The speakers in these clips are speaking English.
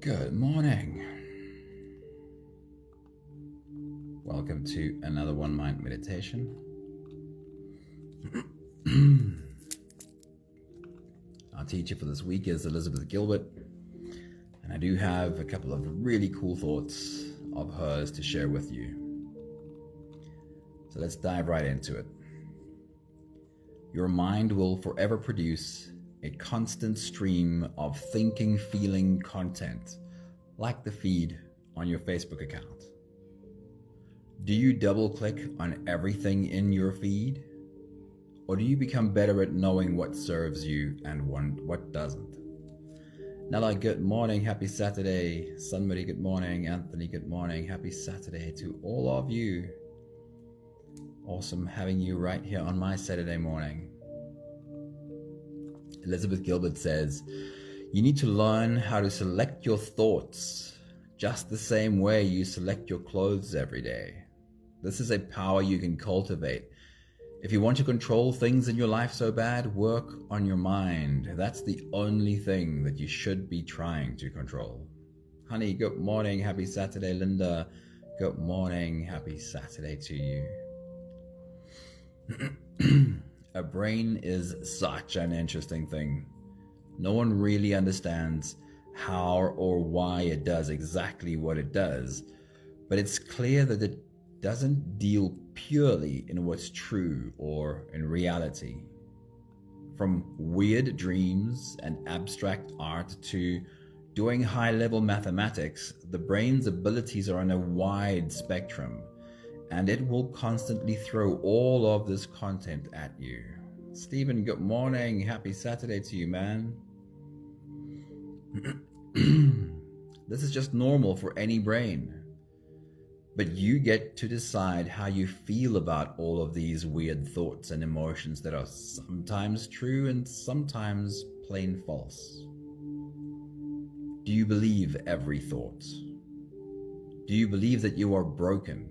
Good morning. Welcome to another One Mind meditation. Our teacher for this week is Elizabeth Gilbert, and I do have a couple of really cool thoughts of hers to share with you. So let's dive right into it. Your mind will forever produce a constant stream of thinking, feeling content, like the feed on your Facebook account. Do you double click on everything in your feed? Or do you become better at knowing what serves you and what doesn't? Nella, good morning, happy Saturday. Sunbury, good morning. Anthony, good morning, happy Saturday to all of you. Awesome having you right here on my Saturday morning. Elizabeth Gilbert says, you need to learn how to select your thoughts just the same way you select your clothes every day. This is a power you can cultivate. If you want to control things in your life so bad, work on your mind. That's the only thing that you should be trying to control. Honey, good morning. Happy Saturday. Linda, good morning. Happy Saturday to you. A brain is such an interesting thing. No one really understands how or why it does exactly what it does, but it's clear that it doesn't deal purely in what's true or in reality. From weird dreams and abstract art to doing high-level mathematics, the brain's abilities are on a wide spectrum, and it will constantly throw all of this content at you. Stephen, good morning. Happy Saturday to you, man. This is just normal for any brain. But you get to decide how you feel about all of these weird thoughts and emotions that are sometimes true and sometimes plain false. Do you believe every thought? Do you believe that you are broken?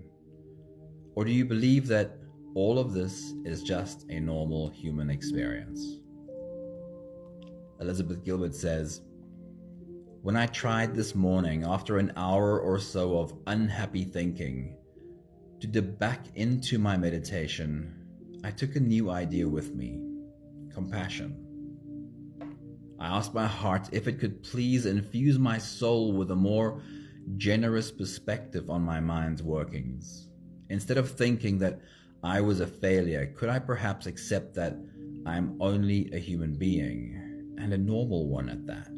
Or do you believe that all of this is just a normal human experience? Elizabeth Gilbert says, when I tried this morning, after an hour or so of unhappy thinking, to dip back into my meditation, I took a new idea with me: compassion. I asked my heart if it could please infuse my soul with a more generous perspective on my mind's workings. Instead of thinking that I was a failure, could I perhaps accept that I'm only a human being, and a normal one at that?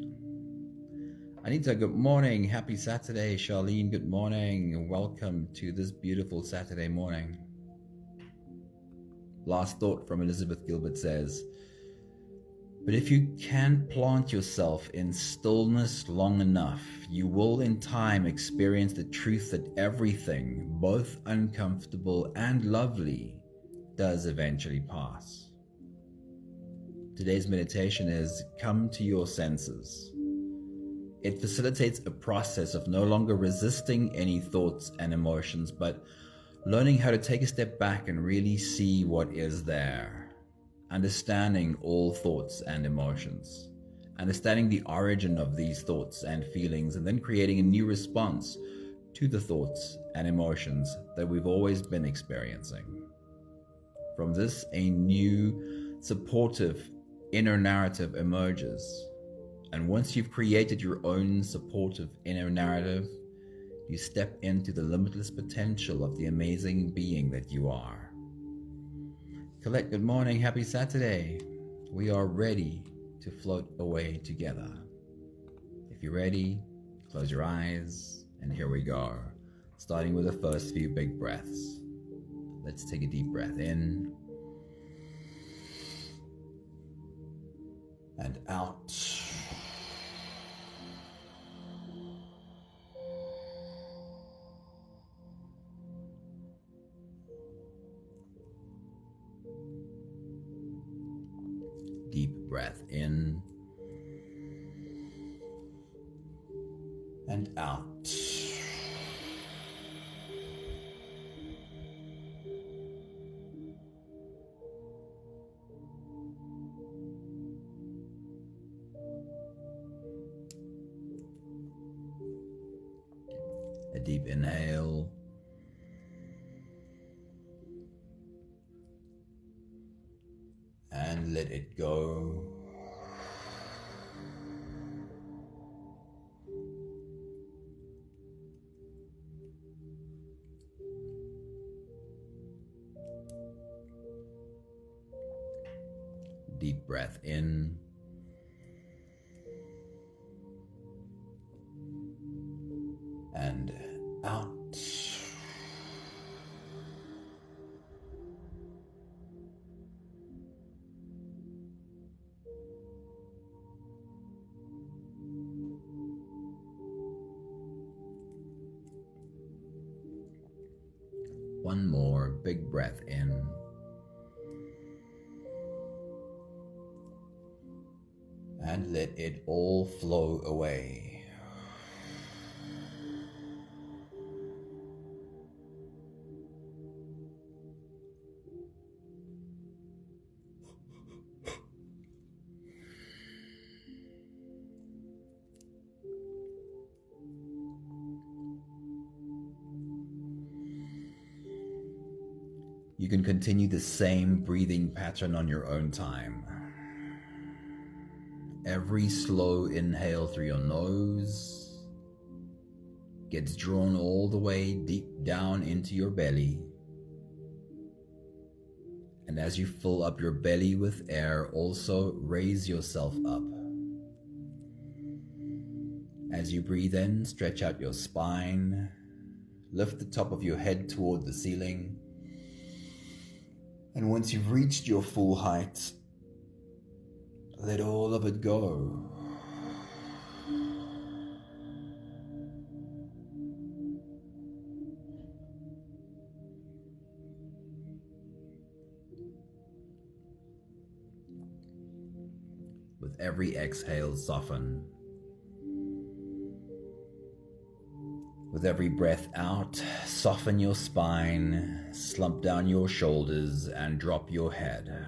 Anita, good morning. Happy Saturday. Charlene, good morning. Welcome to this beautiful Saturday morning. Last thought from Elizabeth Gilbert says, but if you can plant yourself in stillness long enough, you will in time experience the truth that everything, both uncomfortable and lovely, does eventually pass. Today's meditation is come to your senses. It facilitates a process of no longer resisting any thoughts and emotions, but learning how to take a step back and really see what is there. Understanding all thoughts and emotions. Understanding the origin of these thoughts and feelings, and then creating a new response to the thoughts and emotions that we've always been experiencing. From this, a new, supportive inner narrative emerges. And once you've created your own supportive inner narrative, you step into the limitless potential of the amazing being that you are. Colette, good morning. Happy Saturday. We are ready to float away together. If you're ready, close your eyes, and here we go. Starting with the first few big breaths. Let's take a deep breath in and out. Deep breath in and out. deep inhale. And let it go. Deep breath in. And out. One more big breath in. And let it all flow away. You can continue the same breathing pattern on your own time. Every slow inhale through your nose gets drawn all the way deep down into your belly. And as you fill up your belly with air, also raise yourself up. As you breathe in, stretch out your spine, lift the top of your head toward the ceiling. And once you've reached your full height, let all of it go. With every exhale, soften. With every breath out, soften your spine, slump down your shoulders, and drop your head.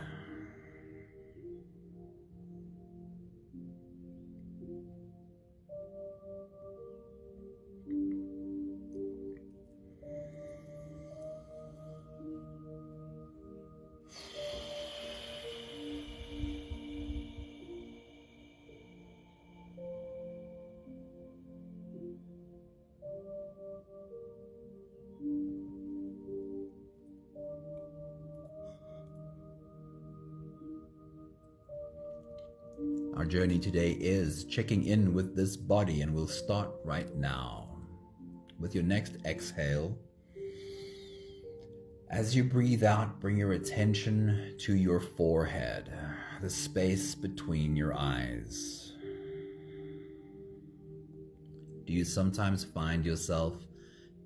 Our journey today is checking in with this body, and we'll start right now. With your next exhale, as you breathe out, bring your attention to your forehead, the space between your eyes. Do you sometimes find yourself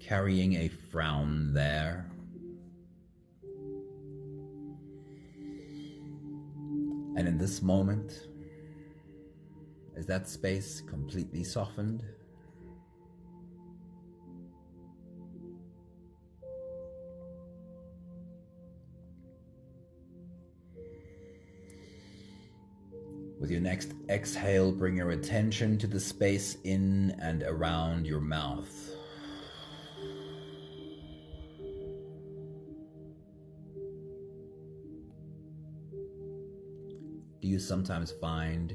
carrying a frown there? And in this moment, is that space completely softened? With your next exhale, bring your attention to the space in and around your mouth. Do you sometimes find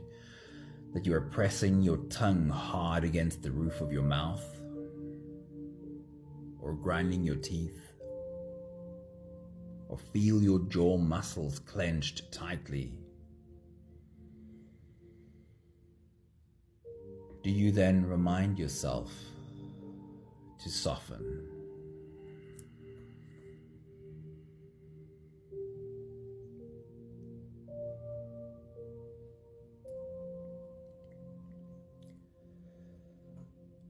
that you are pressing your tongue hard against the roof of your mouth, or grinding your teeth, or feel your jaw muscles clenched tightly? Do you then remind yourself to soften?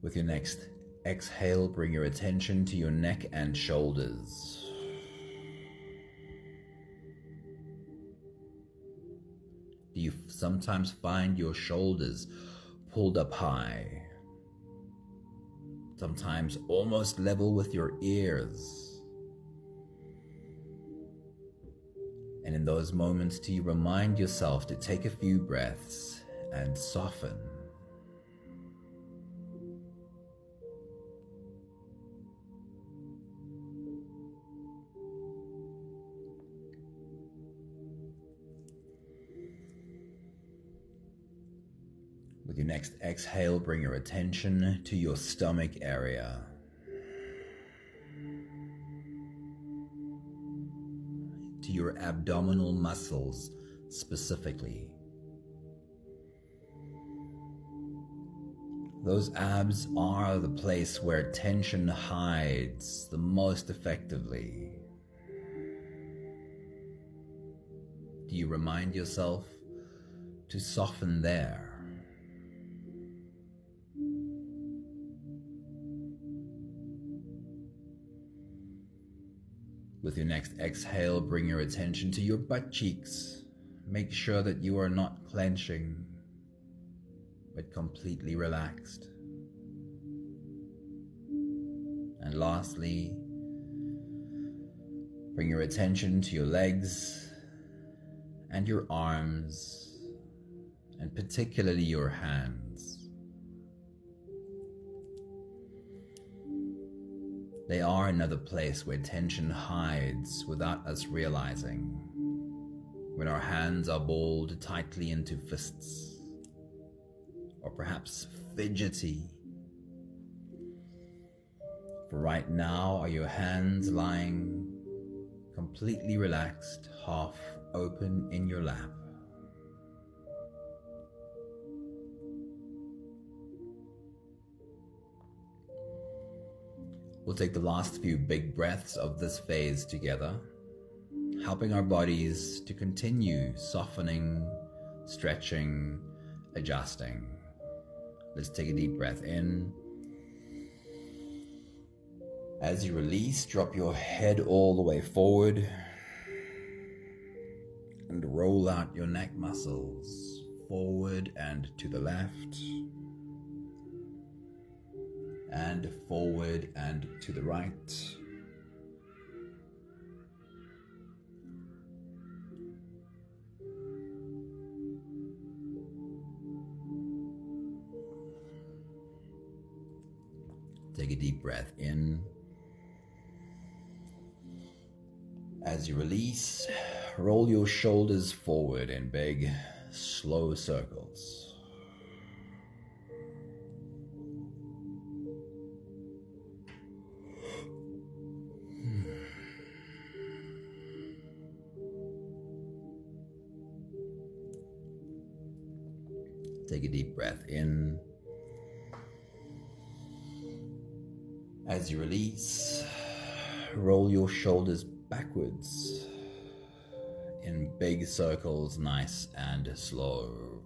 With your next exhale, bring your attention to your neck and shoulders. Do you sometimes find your shoulders pulled up high, sometimes almost level with your ears? And in those moments, do you remind yourself to take a few breaths and soften? With your next exhale, bring your attention to your stomach area. To your abdominal muscles specifically. Those abs are the place where tension hides the most effectively. Do you remind yourself to soften there? With your next exhale, bring your attention to your butt cheeks. Make sure that you are not clenching, but completely relaxed. And lastly, bring your attention to your legs and your arms, and particularly your hands. They are another place where tension hides without us realizing. When our hands are balled tightly into fists, or perhaps fidgety. For right now, are your hands lying completely relaxed, half open in your lap? We'll take the last few big breaths of this phase together, helping our bodies to continue softening, stretching, adjusting. Let's take a deep breath in. As you release, drop your head all the way forward and roll out your neck muscles forward and to the left, and forward and to the right. Take a deep breath in. As you release, roll your shoulders forward in big, slow circles. Take a deep breath in. As you release, roll your shoulders backwards in big circles, nice and slow.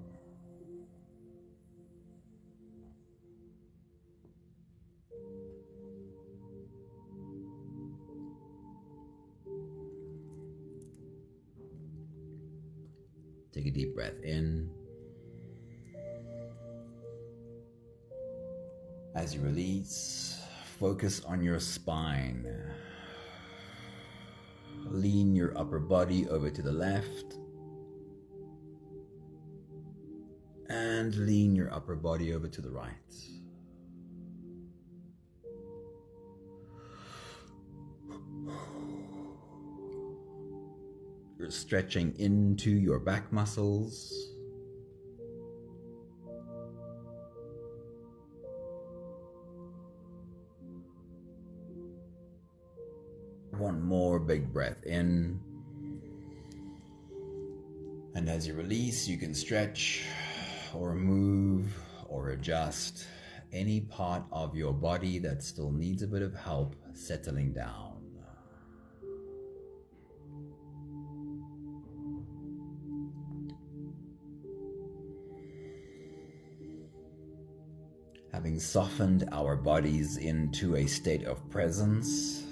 Take a deep breath in. As you release, focus on your spine. Lean your upper body over to the left and lean your upper body over to the right. You're stretching into your back muscles. One more big breath in. And as you release, you can stretch or move or adjust any part of your body that still needs a bit of help settling down. Having softened our bodies into a state of presence,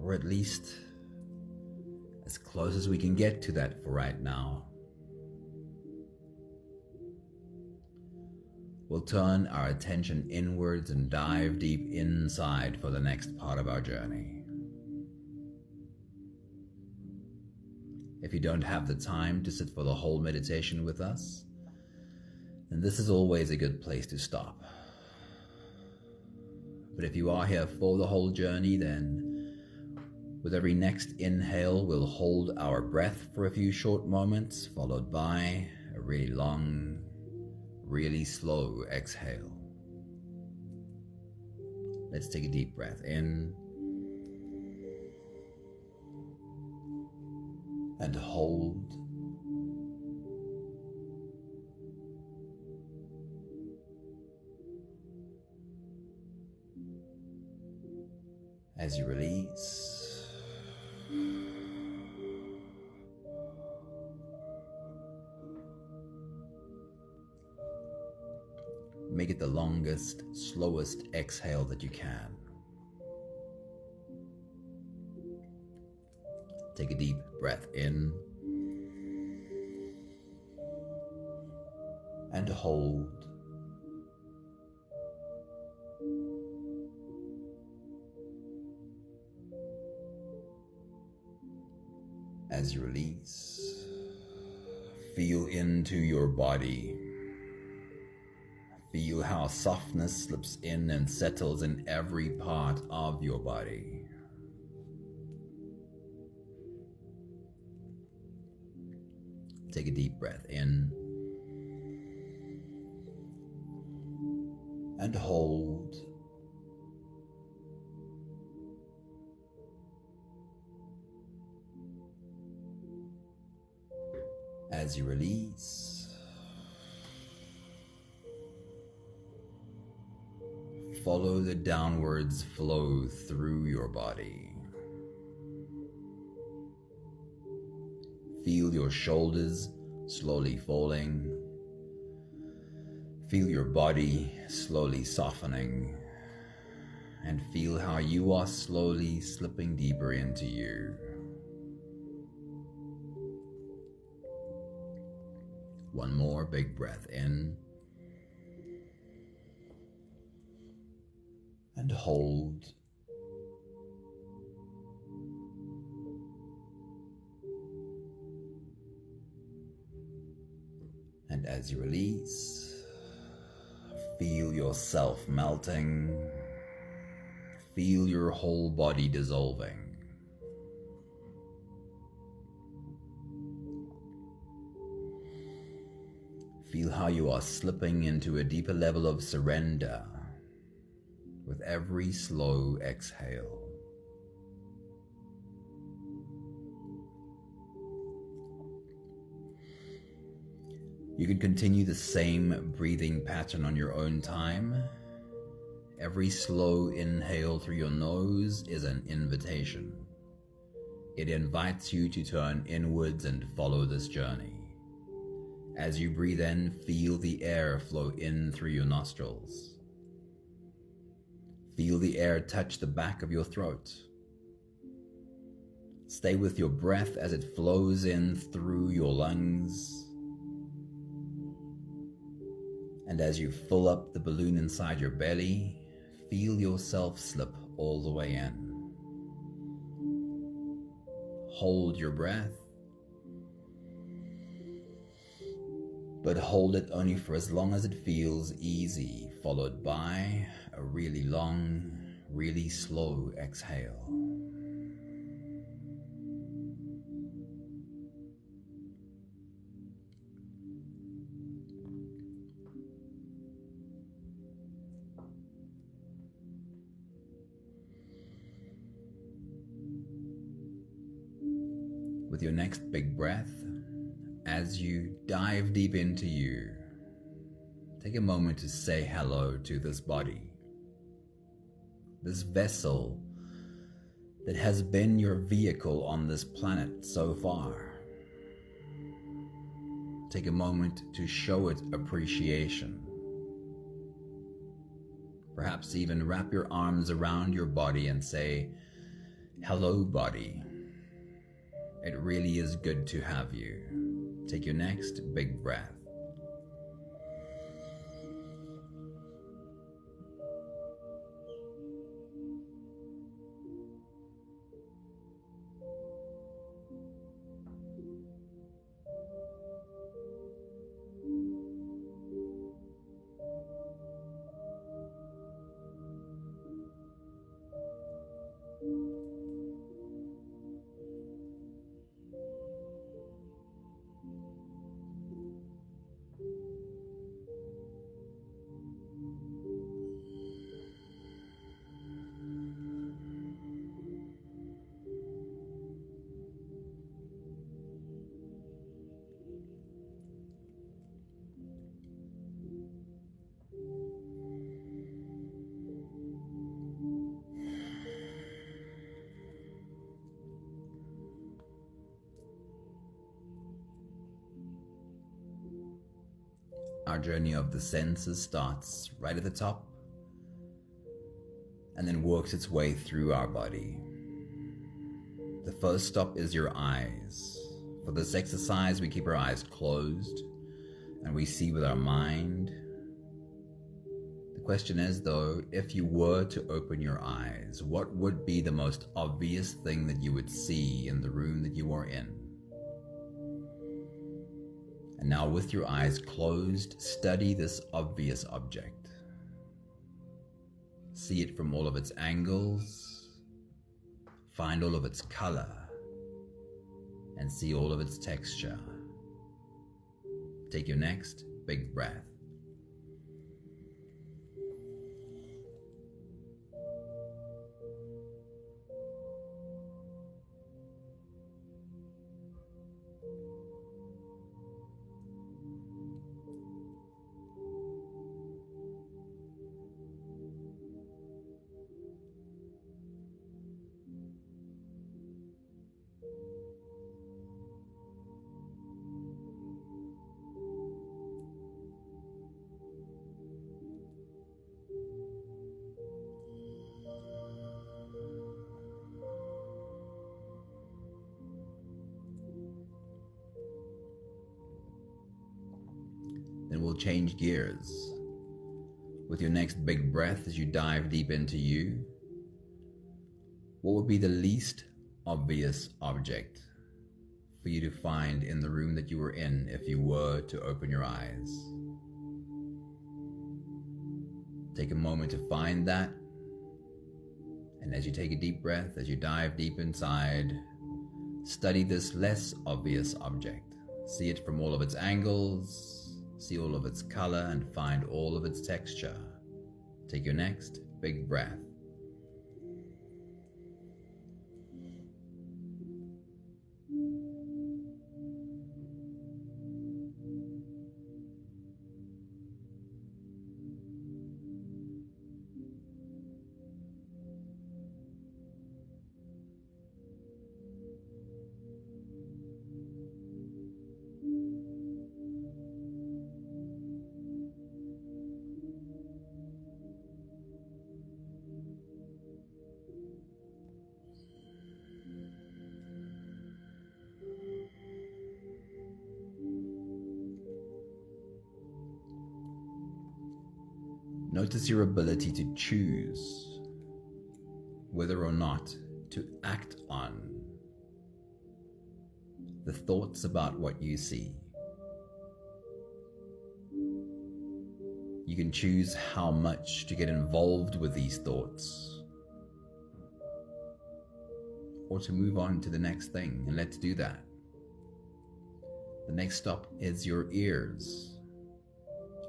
or at least as close as we can get to that for right now, we'll turn our attention inwards and dive deep inside for the next part of our journey. If you don't have the time to sit for the whole meditation with us, then this is always a good place to stop. But if you are here for the whole journey, then with every next inhale, we'll hold our breath for a few short moments, followed by a really long really slow exhale. Let's take a deep breath in and hold. As you release, make it the longest, slowest exhale that you can. Take a deep breath in and hold. As you release, feel into your body. Feel how softness slips in and settles in every part of your body. Take a deep breath in and hold. As you release, follow the downwards flow through your body. Feel your shoulders slowly falling. Feel your body slowly softening. And feel how you are slowly slipping deeper into you. One more big breath in and hold. And as you release, feel yourself melting. Feel your whole body dissolving. Feel how you are slipping into a deeper level of surrender with every slow exhale. You can continue the same breathing pattern on your own time. Every slow inhale through your nose is an invitation. It invites you to turn inwards and follow this journey. As you breathe in, feel the air flow in through your nostrils. Feel the air touch the back of your throat. Stay with your breath as it flows in through your lungs. And as you fill up the balloon inside your belly, feel yourself slip all the way in. Hold your breath, but hold it only for as long as it feels easy, followed by a really long, really slow exhale. With your next big breath, as you dive deep into you, take a moment to say hello to this body, this vessel that has been your vehicle on this planet so far. Take a moment to show it appreciation. Perhaps even wrap your arms around your body and say, "Hello, body. It really is good to have you." Take your next big breath. our journey of the senses starts right at the top and then works its way through our body. The first stop is your eyes. For this exercise, we keep our eyes closed and we see with our mind. The question is, though, if you were to open your eyes, what would be the most obvious thing that you would see in the room that you are in? And now, with your eyes closed, study this obvious object. See it from all of its angles, find all of its color, and see all of its texture. Take your next big breath. Then we'll change gears. With your next big breath as you dive deep into you, what would be the least obvious object for you to find in the room that you were in if you were to open your eyes? Take a moment to find that. And as you take a deep breath, as you dive deep inside, study this less obvious object. See it from all of its angles, see all of its color, and find all of its texture. Take your next big breath. Notice your ability to choose whether or not to act on the thoughts about what you see. You can choose how much to get involved with these thoughts or to move on to the next thing, and let's do that. The next stop is your ears,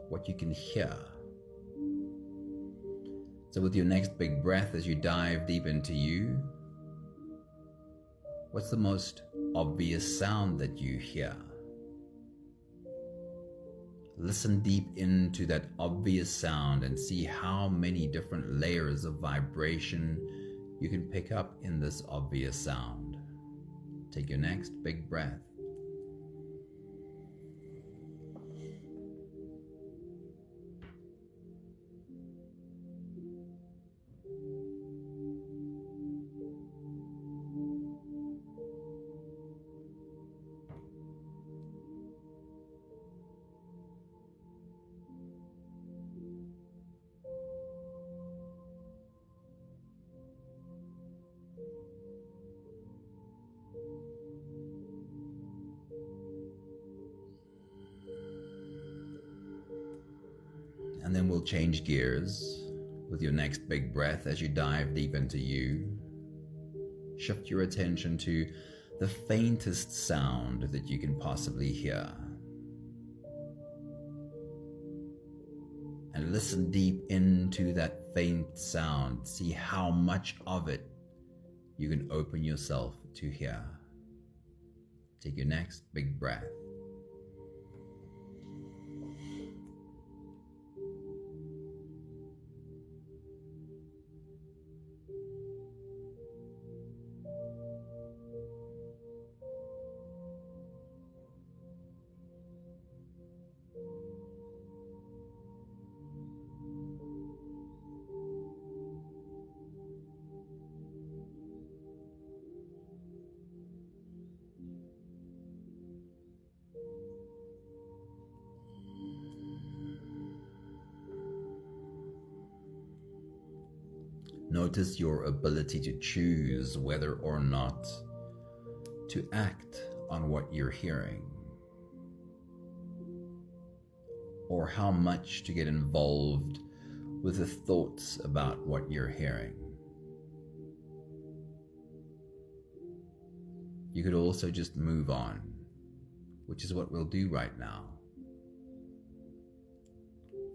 what you can hear. So with your next big breath as you dive deep into you, what's the most obvious sound that you hear? Listen deep into that obvious sound and see how many different layers of vibration you can pick up in this obvious sound. Take your next big breath. And then we'll change gears with your next big breath as you dive deep into you. Shift your attention to the faintest sound that you can possibly hear. And listen deep into that faint sound. See how much of it you can open yourself to hear. Take your next big breath. Notice your ability to choose whether or not to act on what you're hearing, or how much to get involved with the thoughts about what you're hearing. You could also just move on, which is what we'll do right now.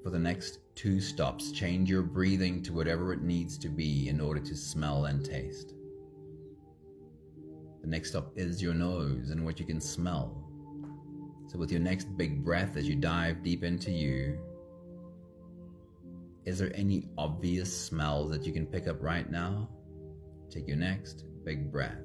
For the next 2 stops, change your breathing to whatever it needs to be in order to smell and taste. The next stop is your nose and what you can smell. So with your next big breath as you dive deep into you, is there any obvious smells that you can pick up right now? Take your next big breath.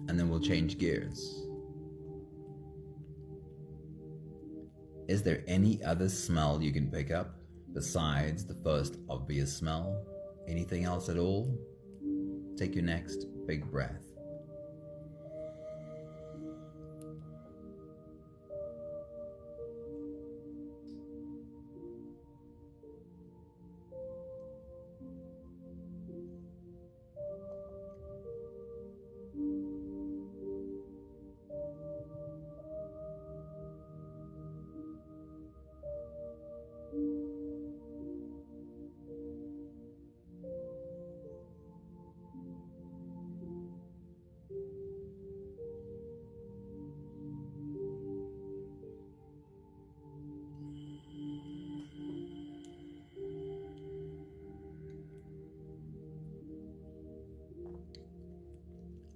And then we'll change gears. Is there any other smell you can pick up besides the first obvious smell? Anything else at all? Take your next big breath.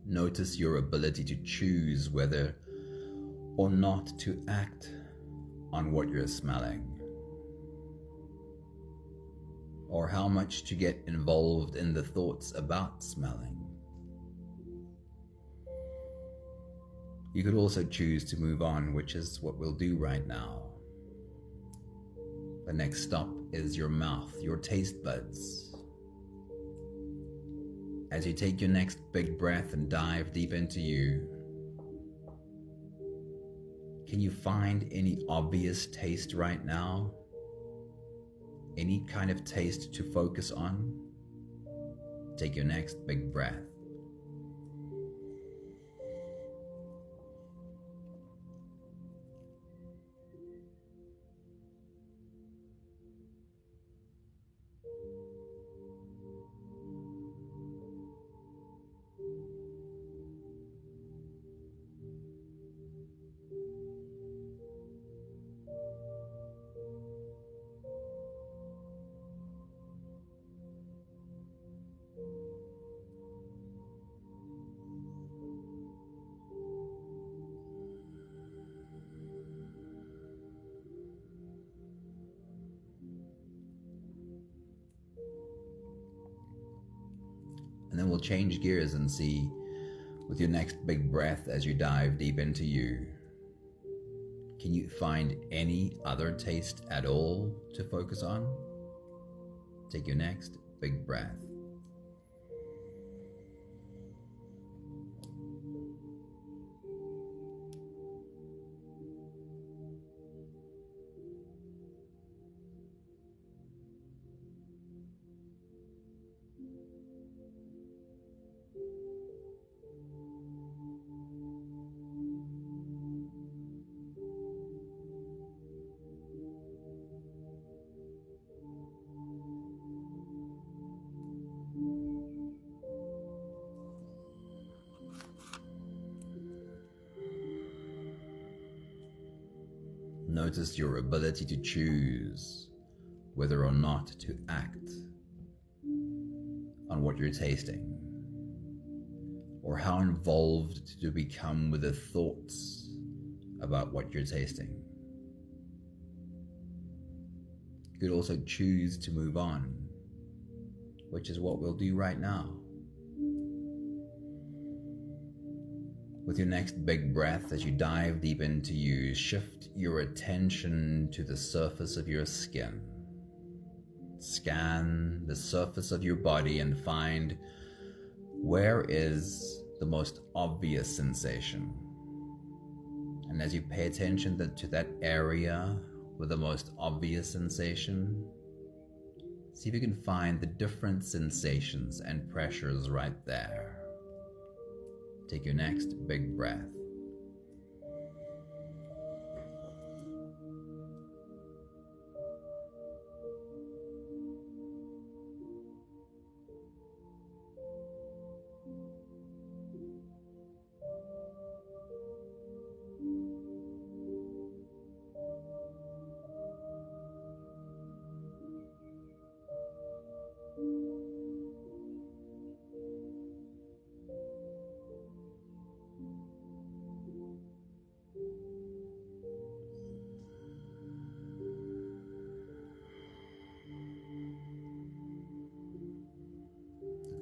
Notice your ability to choose whether or not to act on what you're smelling, or how much to get involved in the thoughts about smelling. You could also choose to move on, which is what we'll do right now. The next stop is your mouth, your taste buds. As you take your next big breath and dive deep into you, can you find any obvious taste right now? Any kind of taste to focus on? Take your next big breath. And then we'll change gears and see, with your next big breath as you dive deep into you, can you find any other taste at all to focus on? Take your next big breath. Notice your ability to choose whether or not to act on what you're tasting. or how involved to become with the thoughts about what you're tasting. You could also choose to move on, which is what we'll do right now. With your next big breath, as you dive deep into you, shift your attention to the surface of your skin. Scan the surface of your body and find where is the most obvious sensation. And as you pay attention to that area with the most obvious sensation, see if you can find the different sensations and pressures right there. Take your next big breath.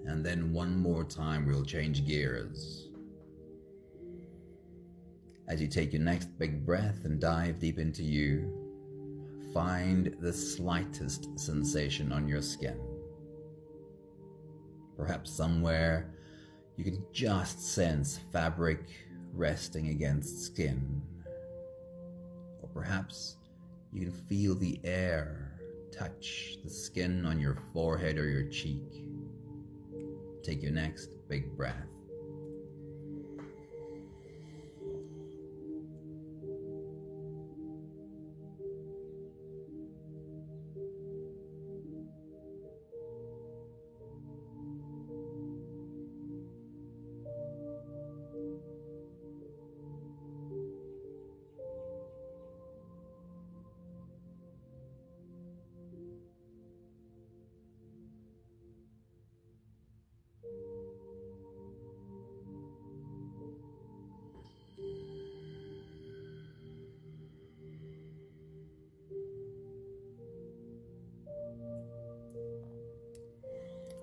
And then one more time, we'll change gears. As you take your next big breath and dive deep into you, find the slightest sensation on your skin. Perhaps somewhere you can just sense fabric resting against skin. Or perhaps you can feel the air touch the skin on your forehead or your cheek. Take your next big breath.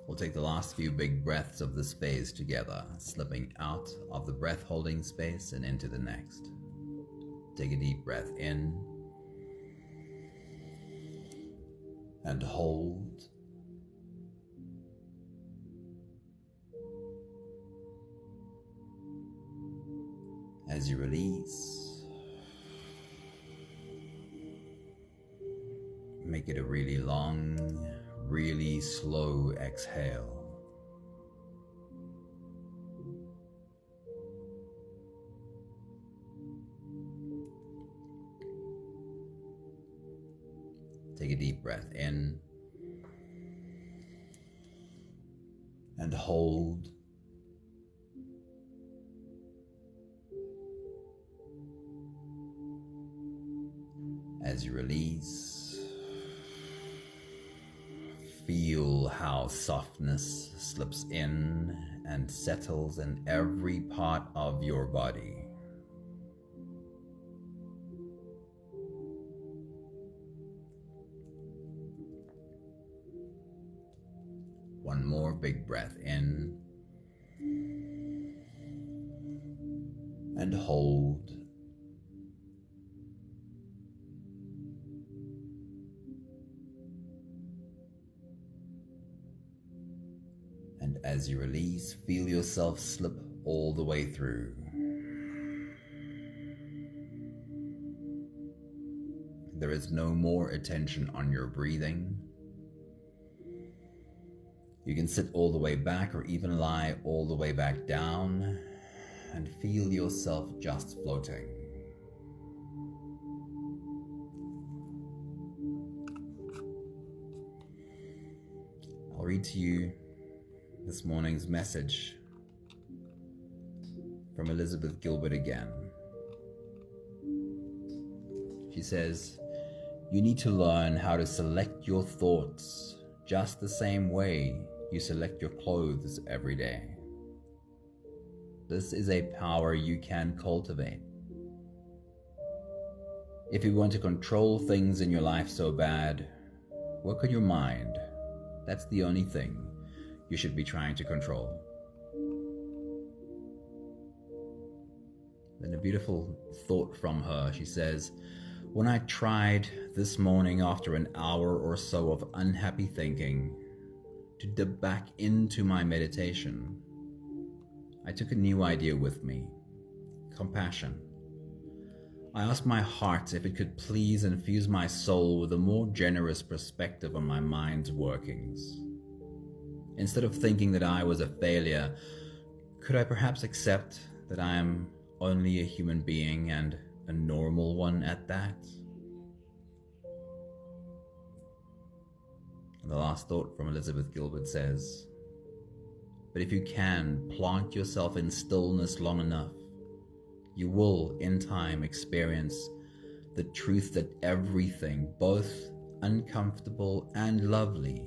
We'll take the last few big breaths of this phase together, slipping out of the breath-holding space and into the next. Take a deep breath in and hold. As you release, make it a really long, really slow exhale. Take a deep breath in and hold. As you release, feel how softness slips in and settles in every part of your body. One more big breath in and hold. And as you release, feel yourself slip all the way through. There is no more attention on your breathing. You can sit all the way back or even lie all the way back down and feel yourself just floating. I'll read to you this morning's message from Elizabeth Gilbert again. She says, "You need to learn how to select your thoughts just the same way you select your clothes every day. This is a power you can cultivate. If you want to control things in your life so bad, work on your mind. That's the only thing you should be trying to control. Then a beautiful thought from her. She says, when I tried this morning after an hour or so of unhappy thinking to dip back into my meditation, I took a new idea with me: compassion. I asked my heart if it could please infuse my soul with a more generous perspective on my mind's workings. Instead of thinking that I was a failure, could I perhaps accept that I am only a human being, and a normal one at that? And the last thought from Elizabeth Gilbert says, but if you can plant yourself in stillness long enough, you will in time experience the truth that everything, both uncomfortable and lovely,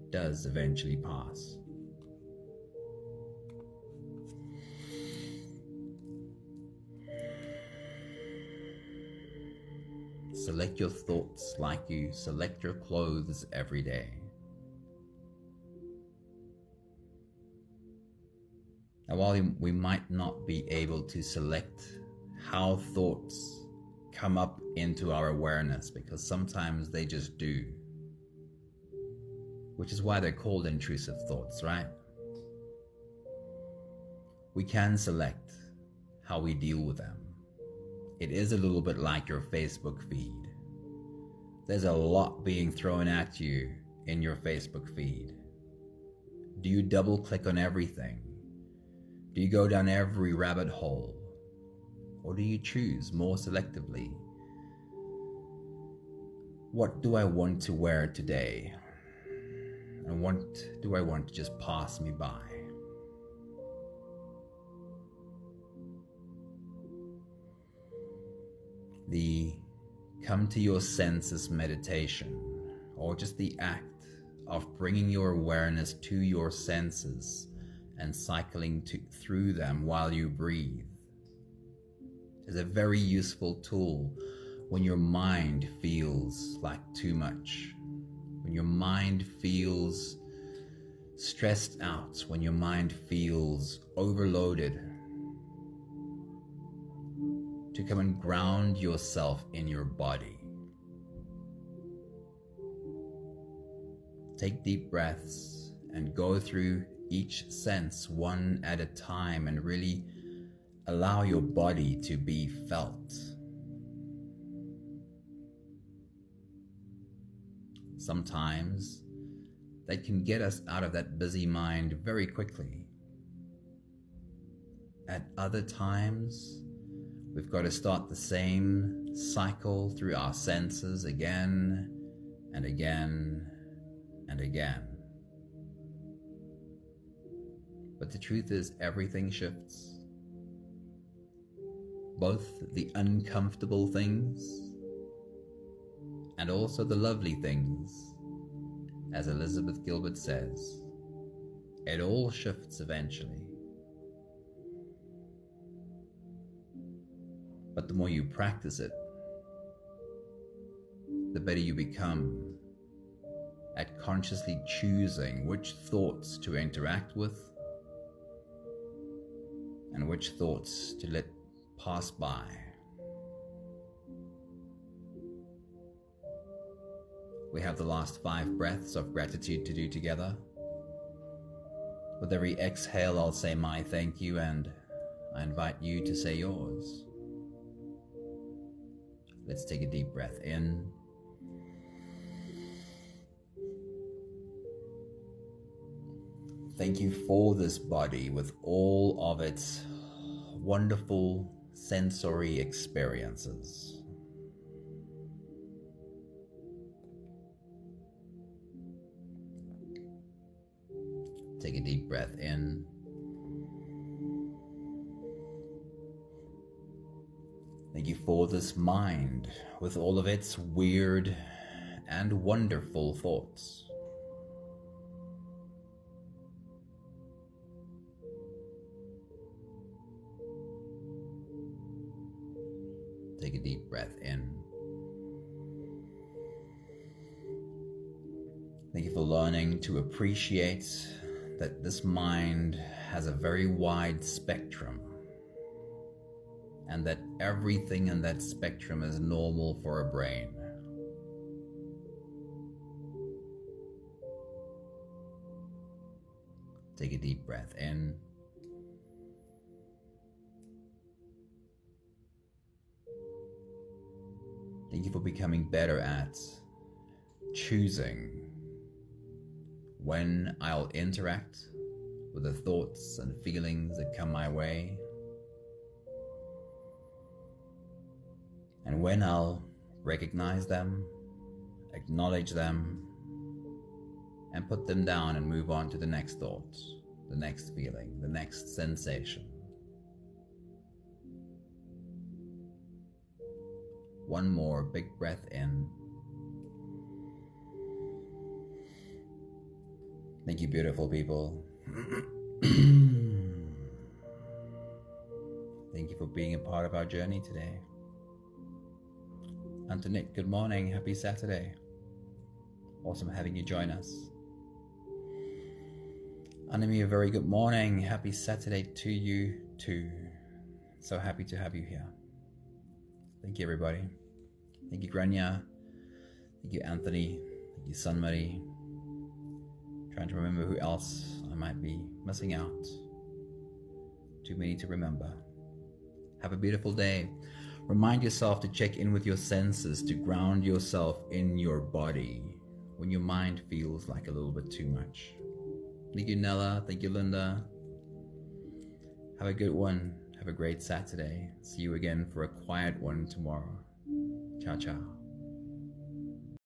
does eventually pass. Select your thoughts like you select your clothes every day. Now, while we might not be able to select how thoughts come up into our awareness, because sometimes they just do, which is why they're called intrusive thoughts, right? We can select how we deal with them. It is a little bit like your Facebook feed. There's a lot being thrown at you in your Facebook feed. Do you double click on everything? Do you go down every rabbit hole? Or do you choose more selectively? What do I want to wear today? And what do I want to just pass me by? The come to your senses meditation, or just the act of bringing your awareness to your senses and cycling through them while you breathe, is a very useful tool when your mind feels like too much, when your mind feels stressed out, when your mind feels overloaded, to come and ground yourself in your body. Take deep breaths and go through each sense one at a time and really allow your body to be felt. Sometimes that can get us out of that busy mind very quickly. At other times, we've got to start the same cycle through our senses again and again and again. But the truth is, everything shifts. Both the uncomfortable things and also the lovely things. As Elizabeth Gilbert says, it all shifts eventually. But the more you practice it, the better you become at consciously choosing which thoughts to interact with and which thoughts to let pass by. We have the last 5 breaths of gratitude to do together. With every exhale, I'll say my thank you, and I invite you to say yours. Let's take a deep breath in. Thank you for this body with all of its wonderful sensory experiences. Take a deep breath in. Thank you for this mind with all of its weird and wonderful thoughts. Take a deep breath in. Thank you for learning to appreciate that this mind has a very wide spectrum, and that everything in that spectrum is normal for a brain. Take a deep breath in. Thank you for becoming better at choosing when I'll interact with the thoughts and feelings that come my way, and when I'll recognize them, acknowledge them, and put them down and move on to the next thought, the next feeling, the next sensation. One more big breath in. Thank you, beautiful people. Thank you for being a part of our journey today. Antoinette, good morning. Happy Saturday. Awesome having you join us. Anami, a very good morning. Happy Saturday to you too. So happy to have you here. Thank you, everybody. Thank you, Grania. Thank you, Anthony. Thank you, Sunmari. Trying to remember who else I might be missing out. Too many to remember. Have a beautiful day. Remind yourself to check in with your senses, to ground yourself in your body when your mind feels like a little bit too much. Thank you, Nella. Thank you, Linda. Have a good one. Have a great Saturday. See you again for a quiet one tomorrow. Ciao, ciao.